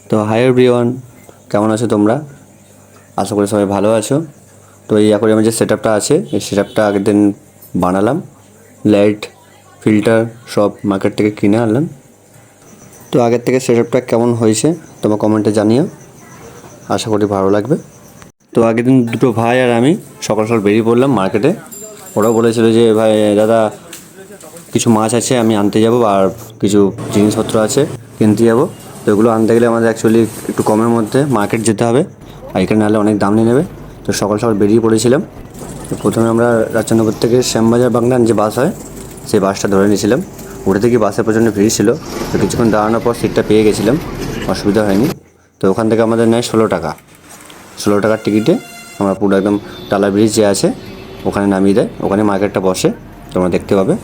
তো hi everyone, কেমন আছো তোমরা? আশা করি সবাই ভালো আছো। তো এই অ্যাকোয়ারিয়ামের যে সেট আপটা আছে, এই সেট আপটা আগের দিন বানালাম। লাইট, ফিল্টার সব মার্কেট থেকে কিনে আনলাম। তো আগের থেকে সেট আপটা কেমন হয়েছে তোমার কমেন্টে জানিও, আশা করি ভালো লাগবে। তো আগের দিন দুটো ভাই আর আমি সকাল সকাল বেরিয়ে পড়লাম মার্কেটে। ওরাও বলেছিল যে ভাই দাদা কিছু মাছ আছে আমি আনতে যাব, আর কিছু জিনিসপত্র আছে কিনতে যাব। তো এগুলো আনতে গেলে আমাদের অ্যাকচুয়ালি একটু কমের মধ্যে মার্কেট যেতে হবে, আর এখানে নাহলে অনেক দাম নিয়ে নেবে। তো সকাল সকাল বেরিয়ে পড়েছিলাম। তো প্রথমে আমরা রাজচন্দ্রপুর থেকে শ্যামবাজার বাগনান যে বাস হয়, সেই বাসটা ধরে নিয়েছিলাম। উঠে থেকে বাসে প্রচণ্ড ভিড় ছিল, তো কিছুক্ষণ দাঁড়ানোর পর সিটটা পেয়ে গেছিলাম, অসুবিধা হয়নি। তো ওখান থেকে আমাদের নেয় 16 টাকা। 16 টাকার টিকিটে আমরা পুরো একদম টালা ব্রিজ যে আছে ওখানে নামিয়ে দেয়। ওখানে মার্কেটটা বসে, তোমরা দেখতে পাবে।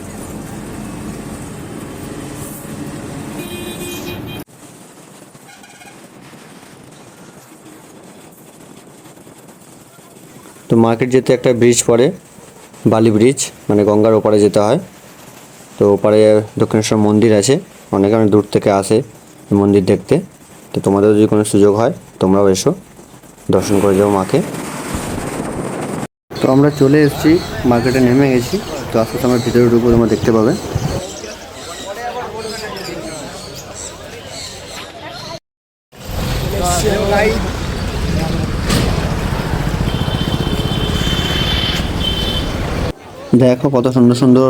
তো মার্কেট যেতে একটা ব্রিজ পড়ে, বালি ব্রিজ, মানে গঙ্গার ওপারে যেতে হয়। তো ওপারে দক্ষিণেশ্বর মন্দির আছে, অনেকে অনেক দূর থেকে আসে মন্দির দেখতে। তো তোমাদের যদি কোনো সুযোগ হয় তোমরাও এসো, দর্শন করে যাও মাকে। তো আমরা চলে এসেছি, মার্কেটে নেমে গেছি। তো আস্তে আস্তে আমরা ভিতরে ঢুকবো, তোমরা দেখতে পাবে। দেখো কত সুন্দর সুন্দর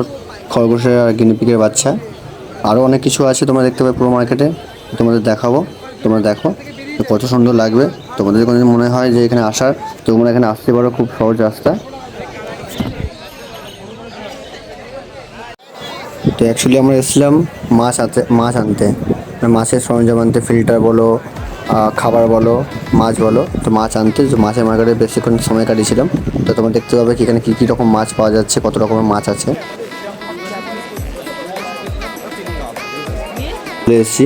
খরগোশের আর গিনিপিগের বাচ্চা। আরও অনেক কিছু আছে, তোমরা দেখতে পাবে পুরো মার্কেটে, তোমাদের দেখাবো। তোমরা দেখো তো কত সুন্দর লাগবে। তোমাদের কোনো মনে হয় যে এখানে আসার, তো তোমরা এখানে আসতে পারো, খুব সহজ রাস্তা। তো অ্যাকচুয়ালি আমরা এসেছিলাম মাছ আনতে, মাছের সরঞ্জাম আনতে, ফিল্টার বলো, খাবার বলো, মাছ বলো। তো মাছ আনতে, তো মাছের মার্কেটে বেশিক্ষণ সময় কাটিয়েছিলাম। তো তোমরা দেখতে পাবে কি এখানে কী কী রকম মাছ পাওয়া যাচ্ছে, কত রকমের মাছ আছে। চলে এসেছি,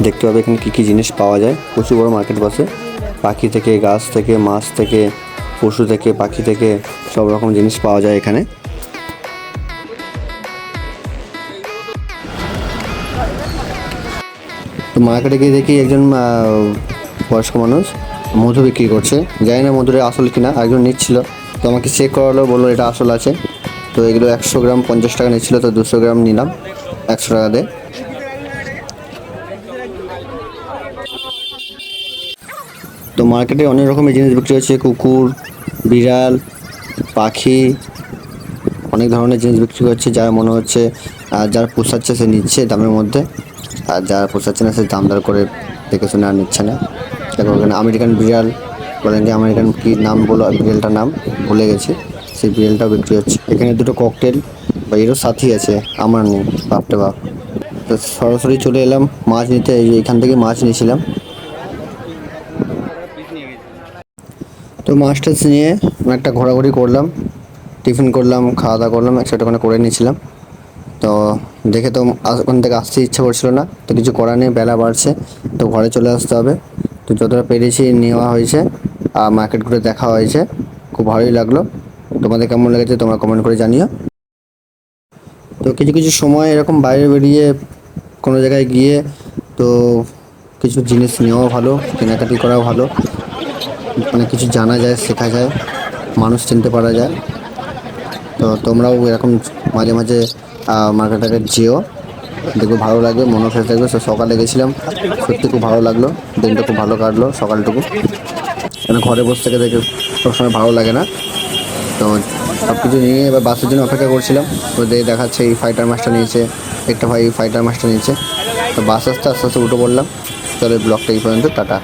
দেখতে পাবে এখানে কী কী জিনিস পাওয়া যায়। প্রচুর বড় মার্কেট বসে, পাখি থেকে, গাছ থেকে, মাছ থেকে, পশু থেকে, পাখি থেকে সব রকম জিনিস পাওয়া যায় এখানে। তো মার্কেটে গিয়ে দেখি একজন বয়স্ক মানুষ মধু বিক্রি করছে। জানি না মধুরে আসল কিনা, একজন নিচ্ছিল। তো আমাকে চেক করালো, বললো এটা আসল আছে। তো এগুলো 100 গ্রাম 50 টাকা নিচ্ছিলো, তো 200 গ্রাম নিলাম 100 টাকা দিয়ে। তো মার্কেটে অনেক রকমের জিনিস বিক্রি হচ্ছে, কুকুর, বিড়াল, পাখি, অনেক ধরনের জিনিস বিক্রি হচ্ছে। যার মনে হচ্ছে যার পোষাচ্ছে সে নিচ্ছে দামের মধ্যে, আর যারা পোষাচ্ছে না সে দাম দর করে দেখে শুনে আর নিচ্ছে না। দেখো ওখানে আমেরিকান বিড়াল, বলেন যে আমেরিকান কী নাম বলো, বিড়ালটার নাম ভুলে গেছি, সেই বিড়ালটাও বিক্রি হচ্ছে। এখানে দুটো ককটেল বা এরও সাথী আছে, আমার নেই, বাপটা বাপ। তো সরাসরি চলে এলাম মাছ নিতে, এই যে এখান থেকে মাছ নিয়েছিলাম। তো মাছ টাছ নিয়ে অনেকটা ঘোরাঘুরি করলাম, টিফিন করলাম, খাওয়া দাওয়া করলাম, একসাথে ওখানে করে নিয়েছিলাম। তো দেখে তো ওখান থেকে আসতে ইচ্ছা করছিল না, তো কিছু করার নেই, বেলা বাড়ছে, তো ঘরে চলে আসতে হবে। তো যতটা পেরেছি নেওয়া হয়েছে, আর মার্কেট ঘুরে দেখা হয়েছে, খুব ভালোই লাগলো। তোমাদের কেমন লেগেছে তোমরা কমেন্ট করে জানিও। তো কিছু কিছু সময় এরকম বাইরে বেরিয়ে কোনো জায়গায় গিয়ে তো কিছু জিনিস নেওয়াও ভালো, কেনাকাটি করাও ভালো, অনেক কিছু জানা যায়, শেখা যায়, মানুষ চিনতে পারা যায়। তো তোমরাও এরকম মাঝে মাঝে মার্কেটে যেও, দেখবে ভালো লাগবে, মনও ফ্রেশ থাকবে। তো সকালে গেছিলাম, সত্যি খুব ভালো লাগলো, দিনটা খুব ভালো কাটলো সকালটুকু। কেন ঘরে বসে থেকে দেখে সবসময় ভালো লাগে না। তো সব কিছু নিয়ে এবার বাসের জন্য অপেক্ষা করছিলাম। তো দেখাচ্ছে এই ফাইটার মাছটা নিয়েছে, একটা ভাই ফাইটার মাছটা নিয়েছে। তো বাস আস্তে আস্তে উঠে পড়লাম। চলো ব্লগটা এই পর্যন্ত, টাটা।